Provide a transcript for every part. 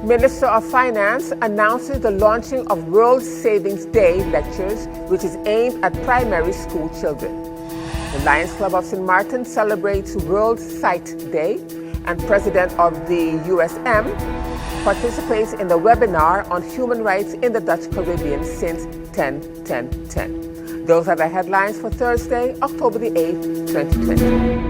Minister of Finance announces the launching of World Savings Day lectures, which is aimed at primary school children. The Lions Club of St. Martin celebrates World Sight Day, and President of the USM participates in the webinar on human rights in the Dutch Caribbean since 10-10-10. Those are the headlines for Thursday, October the 8th, 2020.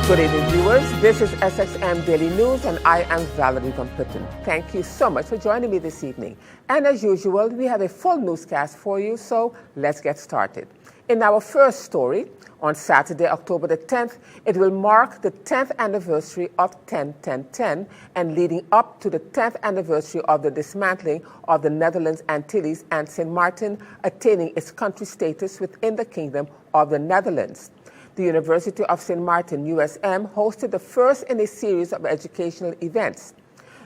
Good evening, viewers. This is SXM Daily News, and I am Valerie Van Putten. Thank you so much for joining me this evening. And as usual, we have a full newscast for you, so let's get started. In our first story, on Saturday, October the 10th, it will mark the 10th anniversary of 10-10-10 and leading up to the 10th anniversary of the dismantling of the Netherlands Antilles and St. Martin attaining its country status within the Kingdom of the Netherlands. The University of St. Martin, USM, hosted the first in a series of educational events.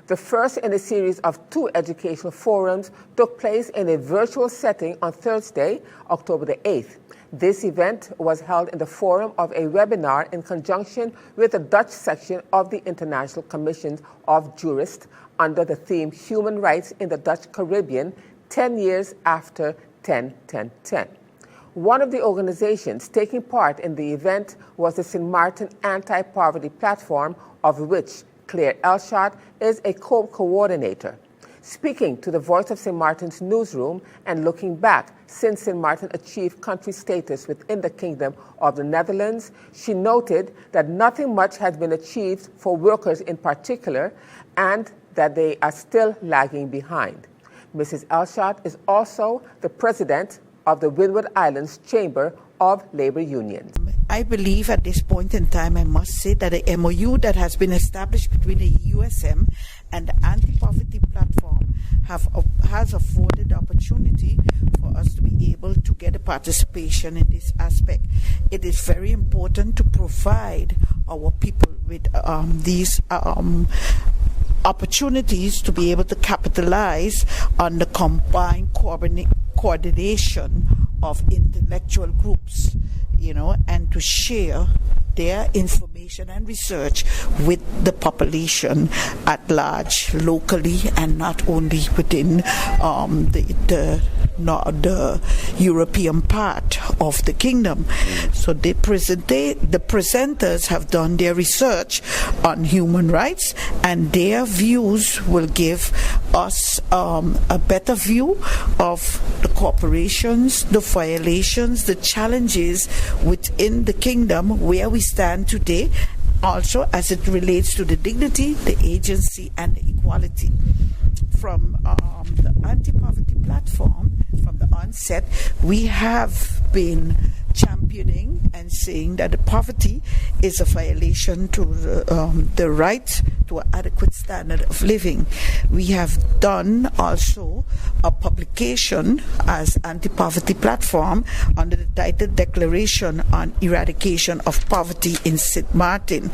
The first in a series of 2 educational forums took place in a virtual setting on Thursday, October the 8th. This event was held in the forum of a webinar in conjunction with the Dutch section of the International Commission of Jurists under the theme Human Rights in the Dutch Caribbean, 10 years after 10-10-10. One of the organizations taking part in the event was the St. Martin Anti-Poverty Platform, of which Claire Elshot is a co-coordinator. Speaking to the Voice of St. Martin's newsroom and looking back since St. Martin achieved country status within the Kingdom of the Netherlands, she noted that nothing much has been achieved for workers in particular and that they are still lagging behind. Mrs. Elshot is also the president of the Windward Islands Chamber of Labor Unions. I believe at this point in time, I must say that the MOU that has been established between the USM and the Anti-Poverty Platform has afforded the opportunity for us to be able to get a participation in this aspect. It is very important to provide our people with these opportunities to be able to capitalize on the combined coordination of intellectual groups, and to share their information and research with the population at large, locally, and not only within the European part of the kingdom. So the presenters have done their research on human rights, and their views will give us a better view of the corporations, the violations, the challenges within the kingdom, where we stand today, also as it relates to the dignity, the agency, and the equality. From the Anti-Poverty Platform, from the onset, we have been championing and saying that the poverty is a violation to the right to an adequate standard of living. We have done also a publication as Anti-Poverty Platform under the title Declaration on Eradication of Poverty in St. Martin,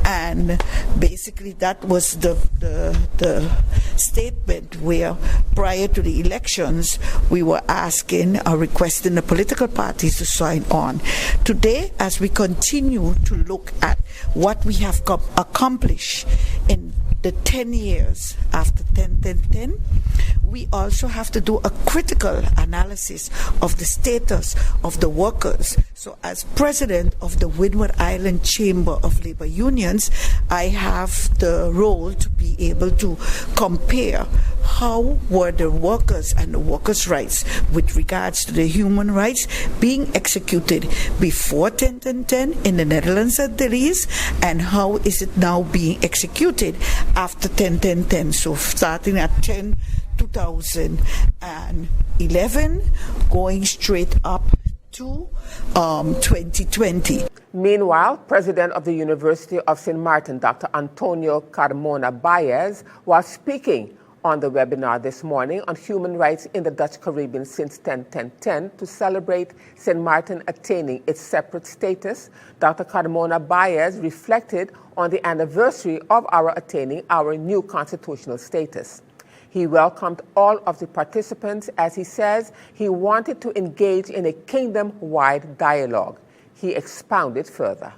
and basically that was the statement where prior to the elections we were asking or requesting the political parties to sign on. Today, as we continue to look at what we have accomplished in the 10 years after 10-10-10, we also have to do a critical analysis of the status of the workers. So as president of the Windward Island Chamber of Labor Unions, I have the role to be able to compare how were the workers and the workers' rights with regards to the human rights being executed before 10-10-10 in the Netherlands Antilles, and how is it now being executed after 10-10-10. So starting at 2011, going straight up to 2020. Meanwhile, President of the University of St. Martin, Dr. Antonio Carmona Baez, was speaking on the webinar this morning on human rights in the Dutch Caribbean since 10-10-10 to celebrate St. Martin attaining its separate status. Dr. Carmona Baez reflected on the anniversary of our attaining our new constitutional status. He welcomed all of the participants as he says he wanted to engage in a kingdom-wide dialogue. He expounded further.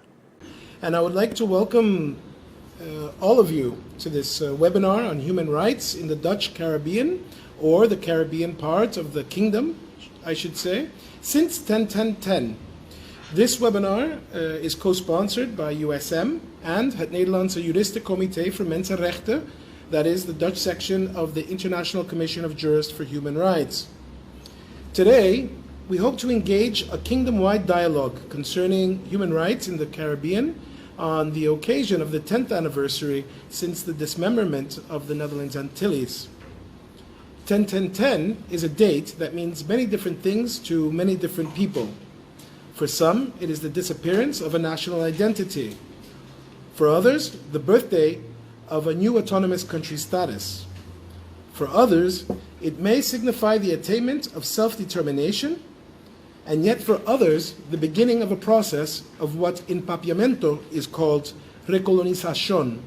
And I would like to welcome all of you to this webinar on human rights in the Dutch Caribbean, or the Caribbean part of the kingdom, I should say, since 10-10-10. This webinar is co-sponsored by USM and het Nederlandse Juristische Comité voor Mensenrechten, that is the Dutch section of the International Commission of Jurists for Human Rights. Today, we hope to engage a kingdom-wide dialogue concerning human rights in the Caribbean on the occasion of the 10th anniversary since the dismemberment of the Netherlands Antilles. 10-10-10 is a date that means many different things to many different people. For some, it is the disappearance of a national identity. For others, the birthday of a new autonomous country status. For others, it may signify the attainment of self-determination, and yet for others, the beginning of a process of what in Papiamento is called recolonización.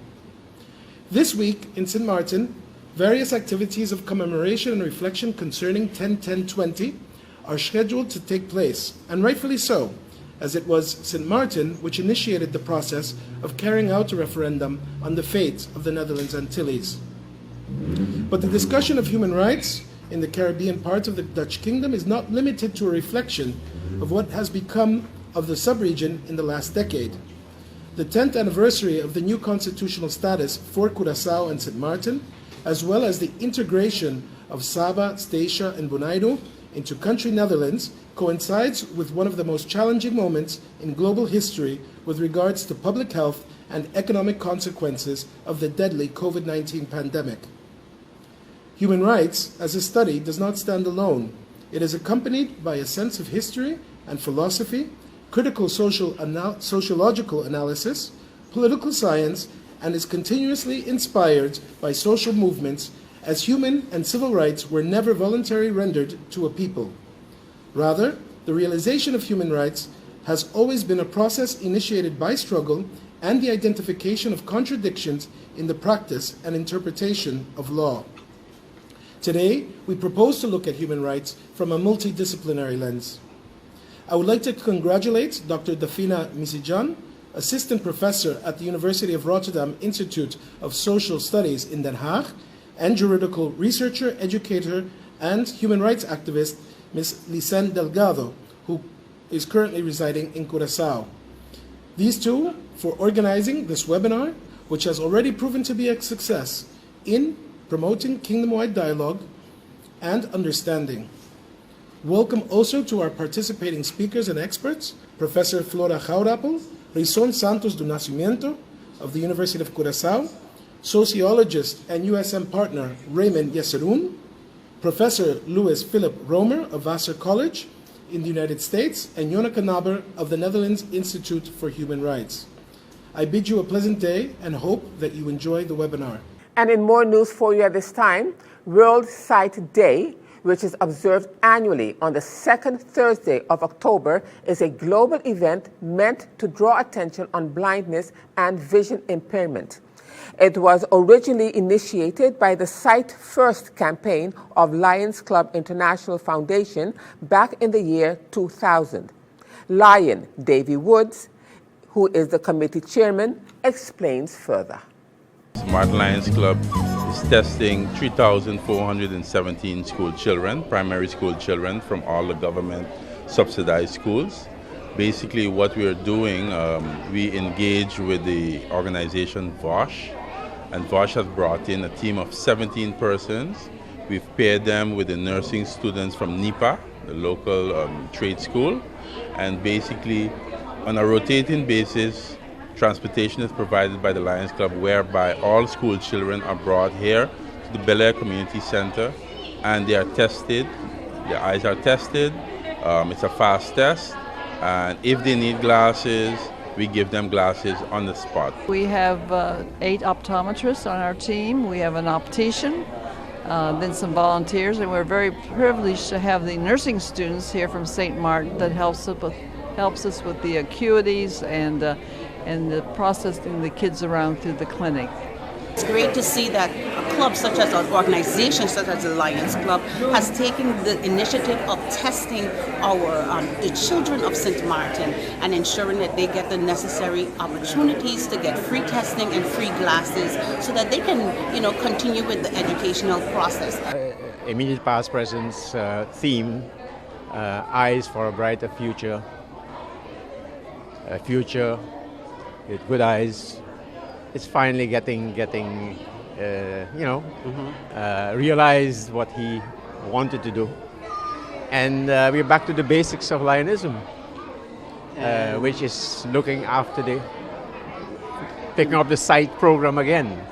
This week in St. Martin, various activities of commemoration and reflection concerning 10-10-20 are scheduled to take place, and rightfully so, as it was St. Martin which initiated the process of carrying out a referendum on the fate of the Netherlands Antilles. But the discussion of human rights in the Caribbean part of the Dutch kingdom is not limited to a reflection of what has become of the sub-region in the last decade. The 10th anniversary of the new constitutional status for Curaçao and St. Martin, as well as the integration of Saba, Statia, and Bonaire into country Netherlands, coincides with one of the most challenging moments in global history with regards to public health and economic consequences of the deadly COVID-19 pandemic. Human rights, as a study, does not stand alone. It is accompanied by a sense of history and philosophy, critical sociological analysis, political science, and is continuously inspired by social movements, as human and civil rights were never voluntarily rendered to a people. Rather, the realization of human rights has always been a process initiated by struggle and the identification of contradictions in the practice and interpretation of law. Today, we propose to look at human rights from a multidisciplinary lens. I would like to congratulate Dr. Dafina Misijan, Assistant Professor at the University of Rotterdam Institute of Social Studies in Den Haag, and juridical researcher, educator, and human rights activist, Ms. Licen Delgado, who is currently residing in Curaçao. These two for organizing this webinar, which has already proven to be a success in promoting kingdom-wide dialogue and understanding. Welcome also to our participating speakers and experts, Professor Flora Gaurapel, Rison Santos do Nascimento of the University of Curaçao, sociologist and USM partner Raymond Yeserun, Professor Louis Philip Romer of Vassar College in the United States, and Jonneke Naber of the Netherlands Institute for Human Rights. I bid you a pleasant day and hope that you enjoy the webinar. And in more news for you at this time, World Sight Day, which is observed annually on the second Thursday of October, is a global event meant to draw attention on blindness and vision impairment. It was originally initiated by the Sight First campaign of Lions Club International Foundation back in the year 2000. Lion Davy Woods, who is the committee chairman, explains further. Martin Lions Club is testing 3,417 school children, primary school children from all the government subsidized schools. Basically what we are doing, we engage with the organization VOSH, and VOSH has brought in a team of 17 persons. We've paired them with the nursing students from NIPA, the local trade school, and basically on a rotating basis, transportation is provided by the Lions Club, whereby all school children are brought here to the Bel Air Community Center and they are tested, their eyes are tested, it's a fast test, and if they need glasses, we give them glasses on the spot. We have 8 optometrists on our team, we have an optician, then some volunteers, and we're very privileged to have the nursing students here from St. Martin that helps us with the acuities and the processing the kids around through the clinic. It's great to see that a clubs such as an organization such as the Lions Club has taken the initiative of testing the children of St. Martin and ensuring that they get the necessary opportunities to get free testing and free glasses so that they can, continue with the educational process. Immediate past presence theme, Eyes for a Brighter Future. A future with good eyes. It's finally getting realized what he wanted to do. And we're back to the basics of Lionism, which is looking after picking up the sight program again.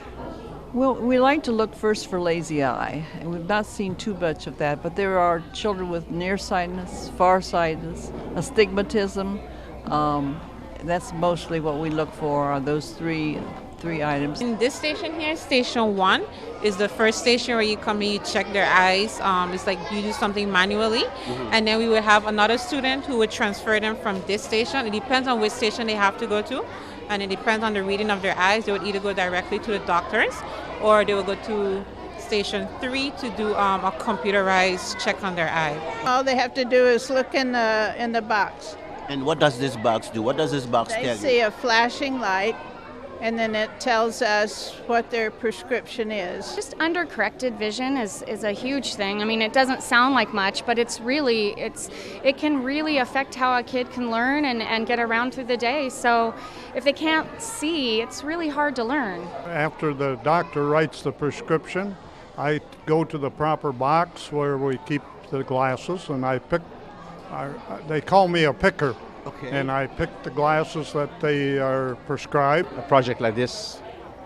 Well, we like to look first for lazy eye, and we've not seen too much of that, but there are children with nearsightedness, farsightedness, astigmatism. That's mostly what we look for, are those three items. In this station here, Station 1 is the first station where you come and you check their eyes. It's like you do something manually, and then we would have another student who would transfer them from this station. It depends on which station they have to go to, and it depends on the reading of their eyes. They would either go directly to the doctors, or they would go to Station 3 to do a computerized check on their eye. All they have to do is look in the box. And what does this box do? What does this box tell you? They see a flashing light, and then it tells us what their prescription is. Just undercorrected vision is a huge thing. I mean, it doesn't sound like much, but it can really affect how a kid can learn and get around through the day. So if they can't see, it's really hard to learn. After the doctor writes the prescription, I go to the proper box where we keep the glasses, and they call me a picker. Okay. And I pick the glasses that they are prescribed. A project like this,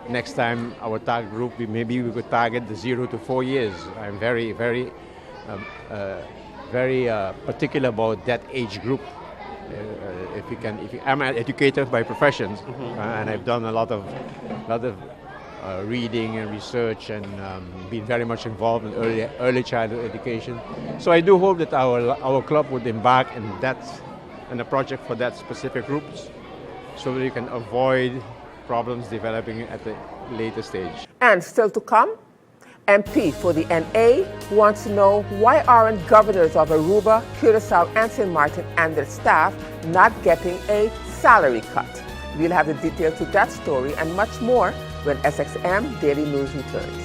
next time our target group, maybe we could target the 0 to 4 years. I'm very, very, very particular about that age group. I'm an educator by profession, and I've done a lot of reading and research, and been very much involved in early childhood education. So I do hope that our club would embark in a project for that specific groups, so that you can avoid problems developing at the later stage. And still to come, MP for the NA wants to know why aren't governors of Aruba, Curacao, and St. Martin and their staff not getting a salary cut. We'll have the details to that story and much more when SXM Daily News returns.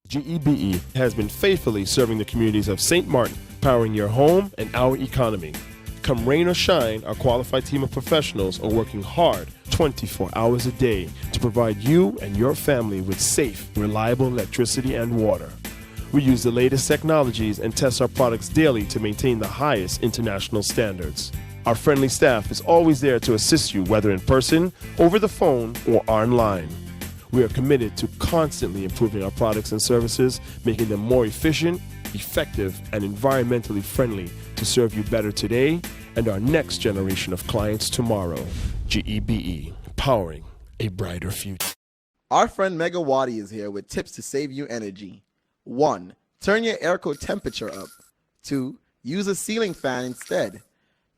GEBE has been faithfully serving the communities of St. Martin, powering your home and our economy. Come rain or shine, our qualified team of professionals are working hard 24 hours a day to provide you and your family with safe, reliable electricity and water. We use the latest technologies and test our products daily to maintain the highest international standards. Our friendly staff is always there to assist you, whether in person, over the phone, or online. We are committed to constantly improving our products and services, making them more efficient, effective, and environmentally friendly to serve you better today and our next generation of clients tomorrow. GEBE, powering a brighter future. Our friend Megawati is here with tips to save you energy. 1. Turn your airco temperature up. 2. Use a ceiling fan instead.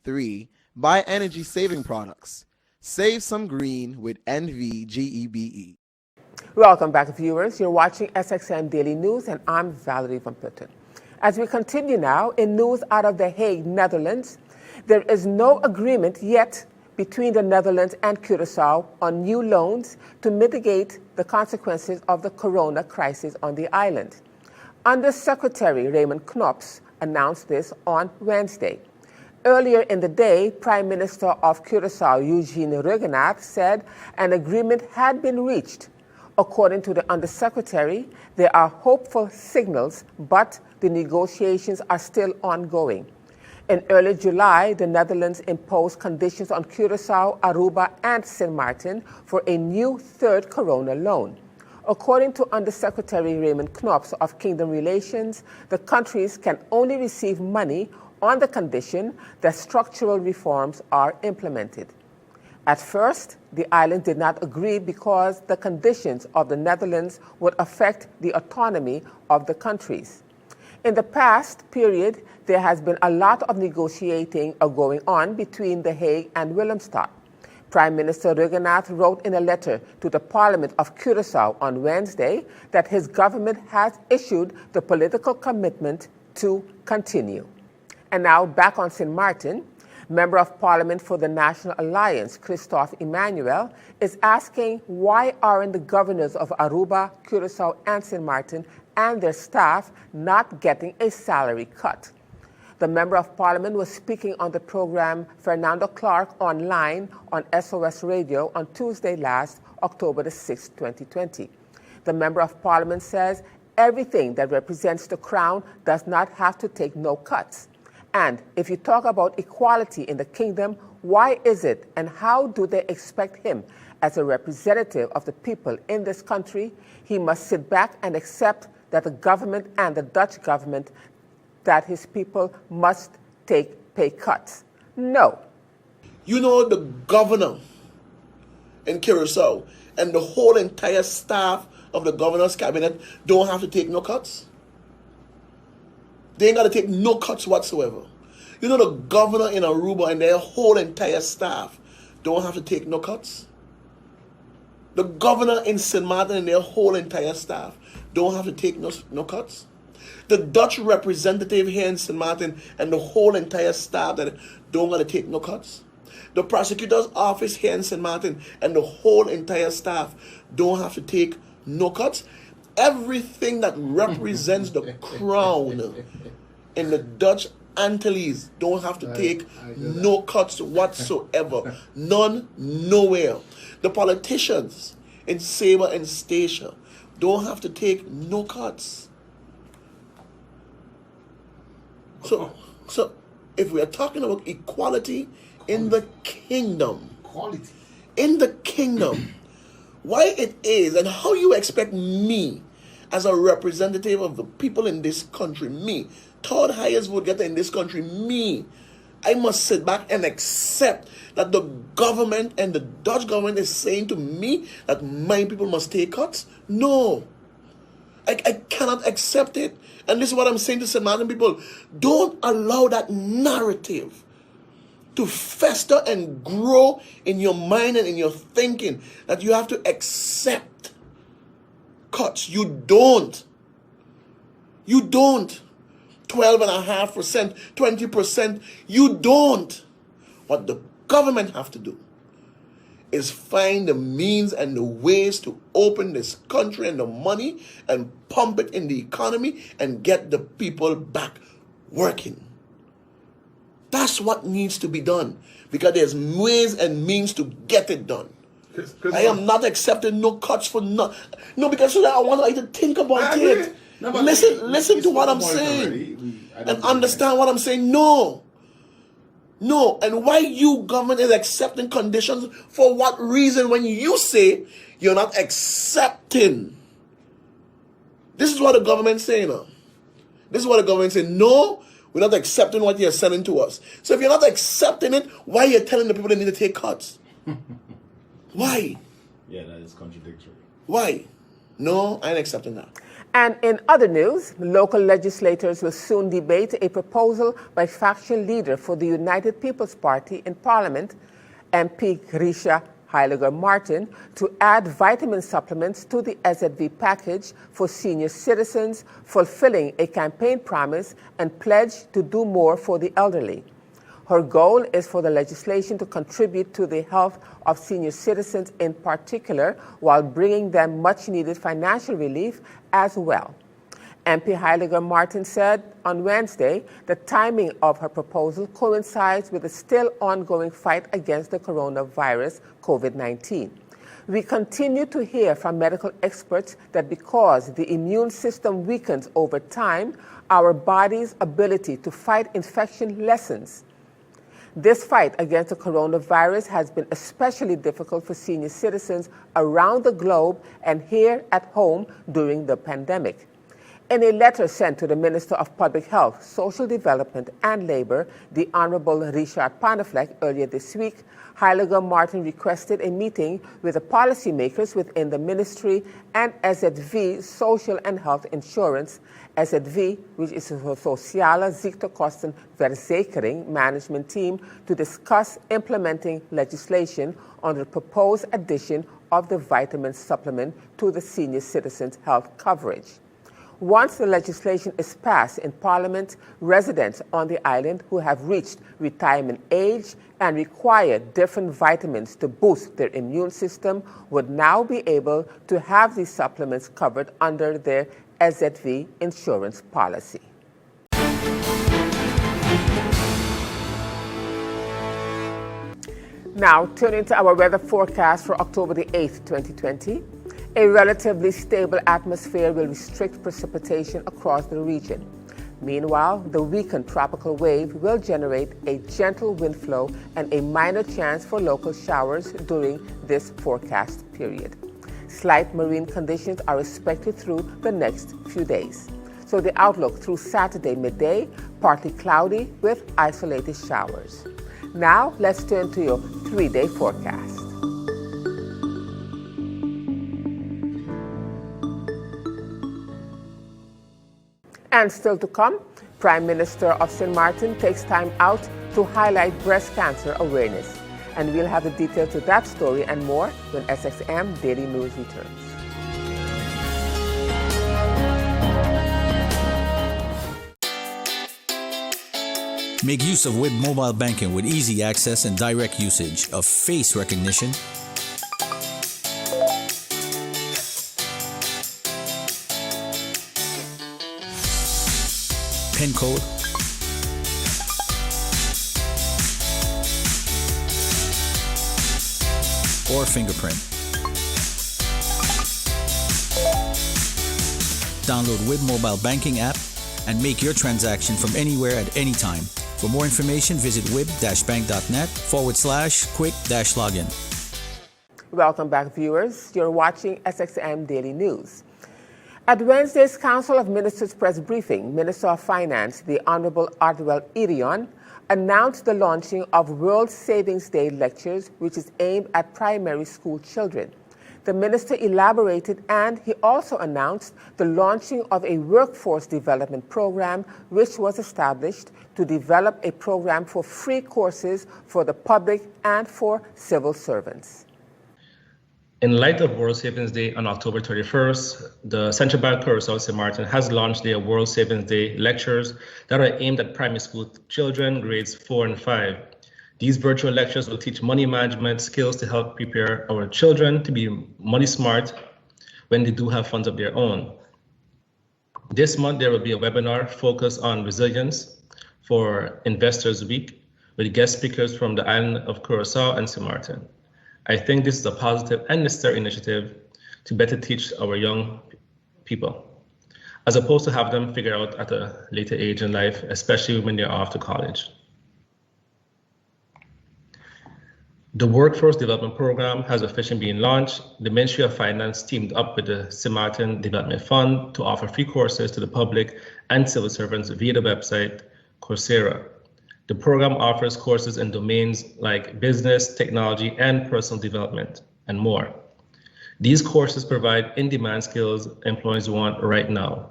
3. Buy energy-saving products. Save some green with NVGEBE. Welcome back, viewers. You're watching SXM Daily News, and I'm Valerie Van Putten. As we continue now, in news out of The Hague, Netherlands, there is no agreement yet between the Netherlands and Curacao on new loans to mitigate the consequences of the corona crisis on the island. Undersecretary Raymond Knops announced this on Wednesday. Earlier in the day, Prime Minister of Curacao, Eugene Rugenath, said an agreement had been reached. According to the Undersecretary, there are hopeful signals, but the negotiations are still ongoing. In early July, the Netherlands imposed conditions on Curacao, Aruba, and St. Martin for a new third corona loan. According to Undersecretary Raymond Knops of Kingdom Relations, the countries can only receive money on the condition that structural reforms are implemented. At first, the island did not agree because the conditions of the Netherlands would affect the autonomy of the countries. In the past period, there has been a lot of negotiating going on between The Hague and Willemstad. Prime Minister Regenath wrote in a letter to the Parliament of Curaçao on Wednesday that his government has issued the political commitment to continue. And now back on St. Martin, Member of Parliament for the National Alliance, Christophe Emmanuel, is asking why aren't the governors of Aruba, Curaçao, and St. Martin and their staff not getting a salary cut. The Member of Parliament was speaking on the program Fernando Clark Online on SOS Radio on Tuesday last, October the 6th, 2020. The Member of Parliament says everything that represents the Crown does not have to take no cuts. And if you talk about equality in the kingdom, why is it and how do they expect him, as a representative of the people in this country, he must sit back and accept that the government and the Dutch government, that his people must take pay cuts? No. You know, the governor in Curaçao and the whole entire staff of the governor's cabinet don't have to take no cuts. They ain't got to take no cuts whatsoever. You know, the governor in Aruba and their whole entire staff don't have to take no cuts. The governor in St. Martin and their whole entire staff don't have to take no cuts. The Dutch representative here in St. Martin and the whole entire staff that don't got to take no cuts. The prosecutor's office here in St. Martin and the whole entire staff don't have to take no cuts. Everything that represents the crown in the Dutch Antilles don't have to take no cuts whatsoever. None, nowhere. The politicians in Sabre and Statia don't have to take no cuts. So if we are talking about equality in the kingdom, in the kingdom, why it is and how you expect me as a representative of the people in this country, me, third highest vote getter in this country, me, I must sit back and accept that the government and the Dutch government is saying to me that my people must take cuts? No. I cannot accept it. And this is what I'm saying to St. Martin people. Don't allow that narrative to fester and grow in your mind and in your thinking that you have to accept cuts. You don't. You don't. 12.5%, 20%. You don't. What the government have to do is find the means and the ways to open this country and the money and pump it in the economy and get the people back working. That's what needs to be done, because there's ways and means to get it done. I am not accepting no cuts for no, because so that I want you to think about it. No, listen to what I'm saying and understand what I'm saying. No. And why you government is accepting conditions for what reason when you say you're not accepting? This is what the government's saying now. This is what the government's saying. No, we're not accepting what you're selling to us. So if you're not accepting it, why are you telling the people they need to take cuts? Why? Yeah, that is contradictory. Why? No, I ain't accepting that. And in other news, local legislators will soon debate a proposal by faction leader for the United People's Party in Parliament, MP Grisha Heiliger Martin, to add vitamin supplements to the SZV package for senior citizens, fulfilling a campaign promise and pledge to do more for the elderly. Her goal is for the legislation to contribute to the health of senior citizens in particular, while bringing them much-needed financial relief as well. MP Heiliger Martin said on Wednesday the timing of her proposal coincides with the still ongoing fight against the coronavirus, COVID-19. We continue to hear from medical experts that because the immune system weakens over time, our body's ability to fight infection lessens. This fight against the coronavirus has been especially difficult for senior citizens around the globe and here at home during the pandemic. In a letter sent to the Minister of Public Health, Social Development and Labor, the Honorable Richard Panafleck, earlier this week, Heiliger Martin requested a meeting with the policymakers within the ministry and SZV, Social and Health Insurance, SZV, which is the Sociale Ziektekostenverzekering Management Team, to discuss implementing legislation on the proposed addition of the vitamin supplement to the senior citizens' health coverage. Once the legislation is passed in Parliament, residents on the island who have reached retirement age and require different vitamins to boost their immune system would now be able to have these supplements covered under their SZV insurance policy. Now, turning to our weather forecast for October the 8th, 2020. A relatively stable atmosphere will restrict precipitation across the region. Meanwhile, the weakened tropical wave will generate a gentle wind flow and a minor chance for local showers during this forecast period. Slight marine conditions are expected through the next few days. So the outlook through Saturday midday, partly cloudy with isolated showers. Now, let's turn to your 3-day forecast. And still to come, Prime Minister of St. Martin takes time out to highlight breast cancer awareness. And we'll have the details to that story and more when SXM Daily News returns. Make use of WIB mobile banking with easy access and direct usage of face recognition, PIN code, or fingerprint. Download WIB mobile banking app and make your transaction from anywhere at any time. For more information, visit wib-bank.net/quick-login. Welcome back, viewers. You're watching SXM Daily News. At Wednesday's Council of Ministers press briefing, Minister of Finance, the Honorable Ardwell Irion, announced the launching of World Savings Day lectures, which is aimed at primary school children. The minister elaborated, and he also announced the launching of a workforce development program, which was established to develop a program for free courses for the public and for civil servants. In light of World Savings Day on October 31st, the Central Bank Curaçao St. Martin has launched their World Savings Day lectures that are aimed at primary school children, grades 4 and 5. These virtual lectures will teach money management skills to help prepare our children to be money smart when they do have funds of their own. This month, there will be a webinar focused on resilience for Investors Week with guest speakers from the island of Curaçao and St. Martin. I think this is a positive and necessary initiative to better teach our young people, as opposed to have them figure out at a later age in life, especially when they're off to college. The Workforce Development Program has officially been launched. The Ministry of Finance teamed up with the St. Martin Development Fund to offer free courses to the public and civil servants via the website Coursera. The program offers courses in domains like business, technology, and personal development, and more. These courses provide in-demand skills employees want right now.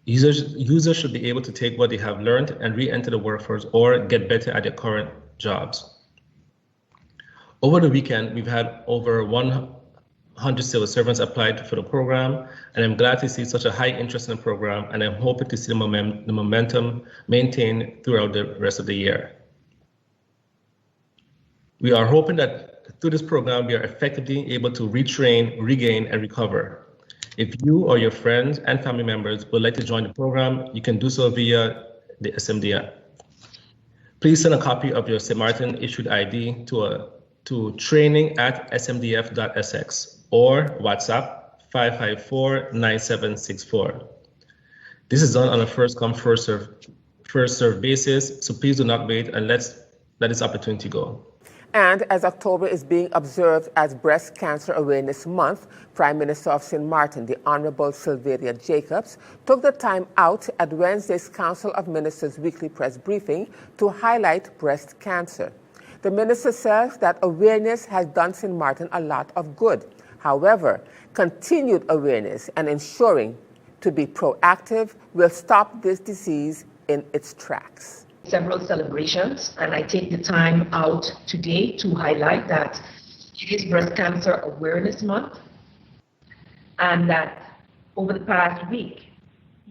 Users should be able to take what they have learned and re-enter the workforce or get better at their current jobs. Over the weekend, we've had over 100 civil servants applied for the program, and I'm glad to see such a high interest in the program, and I'm hoping to see the momentum maintained throughout the rest of the year. We are hoping that through this program, we are effectively able to retrain, regain, and recover. If you or your friends and family members would like to join the program, you can do so via the SMD app. Please send a copy of your St. Martin issued ID to training@smdf.sx or WhatsApp 554-9764. This is done on a first come, first serve basis, so please do not wait and let this opportunity go. And as October is being observed as Breast Cancer Awareness Month, Prime Minister of St. Martin, the Honorable Sylvania Jacobs, took the time out at Wednesday's Council of Ministers weekly press briefing to highlight breast cancer. The minister says that awareness has done St. Martin a lot of good. However, continued awareness and ensuring to be proactive will stop this disease in its tracks. Several celebrations, and I take the time out today to highlight that it is Breast Cancer Awareness Month, and that over the past week,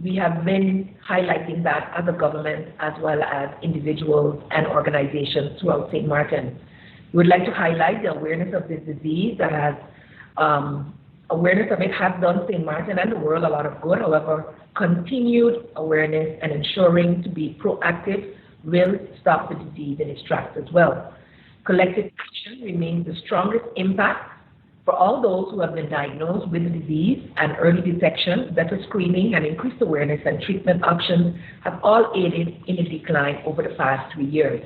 we have been highlighting that as a government as well as individuals and organizations throughout St. Martin. We would like to highlight the awareness of this disease that has, awareness of it has done St. Martin and the world a lot of good. However, continued awareness and ensuring to be proactive will stop the disease in its tracks as well. Collective action remains the strongest impact for all those who have been diagnosed with the disease, and early detection, better screening, and increased awareness and treatment options have all aided in a decline over the past 3 years.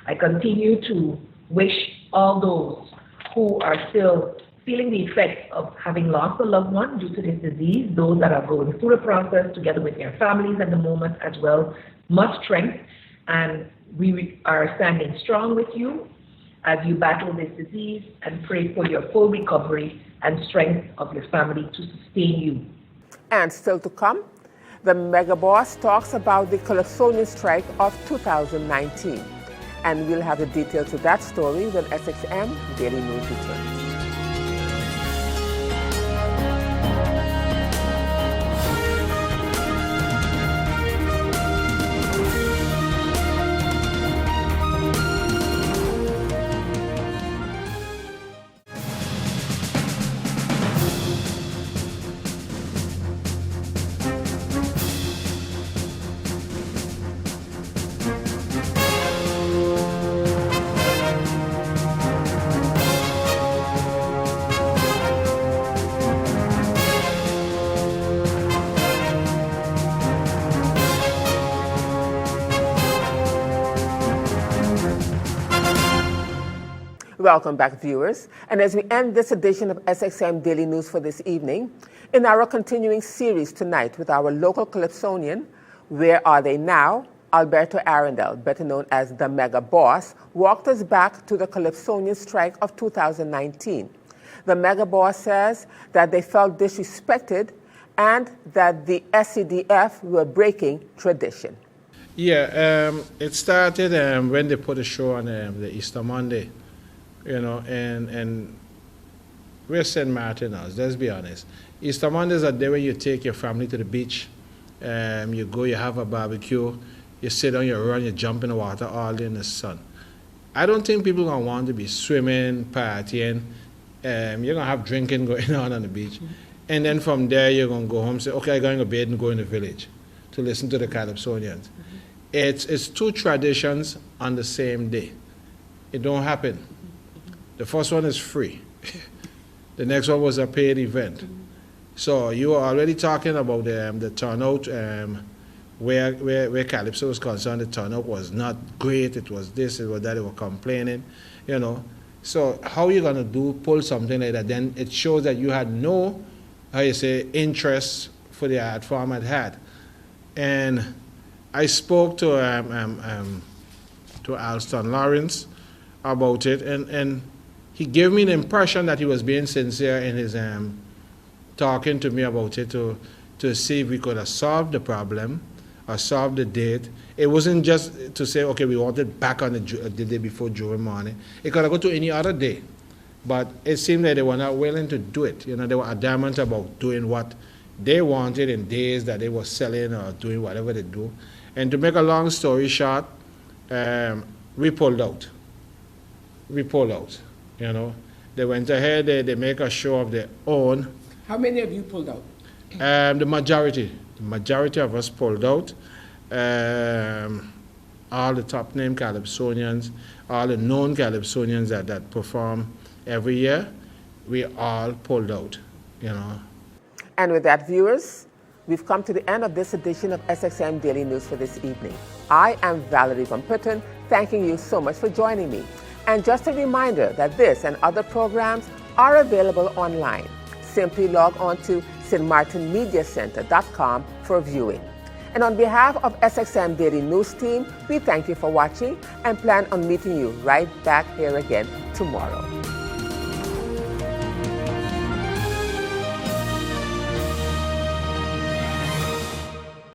I continue to wish all those who are still feeling the effects of having lost a loved one due to this disease, those that are going through the process together with their families at the moment as well, much strength. And we are standing strong with you as you battle this disease, and pray for your full recovery and strength of your family to sustain you. And still to come, the Mega Boss talks about the Calypsonian strike of 2019. And we'll have the details of that story when SXM Daily News returns. Welcome back, viewers. And as we end this edition of SXM Daily News for this evening, in our continuing series tonight with our local Calypsonian, Where Are They Now?, Alberto Arundel, better known as the Mega Boss, walked us back to the Calypsonian strike of 2019. The Mega Boss says that they felt disrespected and that the SCDF were breaking tradition. Yeah, it started when they put a show on the Easter Monday. You know, and we're St. Martiners, let's be honest. Easter Monday is a day when you take your family to the beach, you go, you have a barbecue, you sit down, you run, you jump in the water all day in the sun. I don't think people are going to want to be swimming, partying, you're going to have drinking going on the beach. And then from there, you're going to go home and say, okay, I'm going to bed and go in the village to listen to the Calypsonians. It's two traditions on the same day. It don't happen. The first one is free. The next one was a paid event. So you are already talking about the turnout, where Calypso was concerned. The turnout was not great. It was this, it was that. They were complaining, you know. So how are you going to pull something like that? Then it shows that you had no, interest for the art form it had. And I spoke to Alston Lawrence about it, and he gave me the impression that he was being sincere in his talking to me about it to see if we could have solved the problem or solved the date. It wasn't just to say, okay, we want it back on the day before Jury morning. It could have gone to any other day. But it seemed that they were not willing to do it. You know, they were adamant about doing what they wanted in days that they were selling or doing whatever they do. And to make a long story short, we pulled out. You know, they went ahead, they make a show of their own. How many of you pulled out? The majority of us pulled out. All the top name Calypsonians, all the known Calypsonians that perform every year, we all pulled out, you know. And with that, viewers, we've come to the end of this edition of SXM Daily News for this evening. I am Valerie Van Putten, thanking you so much for joining me. And just a reminder that this and other programs are available online. Simply log on to stmartinmediacenter.com for viewing. And on behalf of SXM Daily News team, we thank you for watching and plan on meeting you right back here again tomorrow.